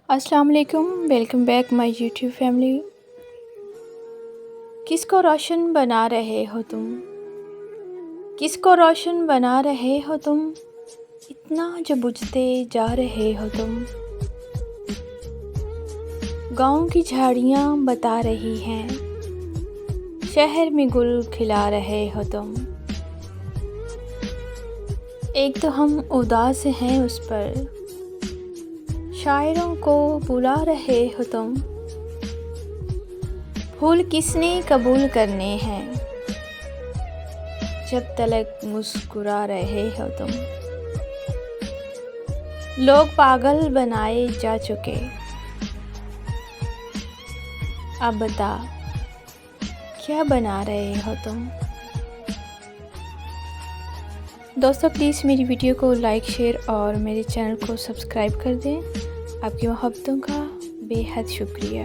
अस्सलाम वालेकुम, welcome back my YouTube family. किसको रोशन बना रहे हो तुम? किसको रोशन बना रहे हो तुम? इतना जो बुझते जा रहे हो तुम। गाँव की झाड़ियाँ बता रही हैं, शहर में गुल खिला रहे हो तुम। एक तो हम उदास हैं उस पर, शायरों को बुला रहे हो तुम। फूल किसने कबूल करने हैं, जब तलक मुस्कुरा रहे हो तुम। लोग पागल बनाए जा चुके, अब बता क्या बना रहे हो तुम। दोस्तों प्लीज़ मेरी वीडियो को लाइक शेयर और मेरे चैनल को सब्सक्राइब कर दें। आपकी मोहब्बतों का बेहद शुक्रिया।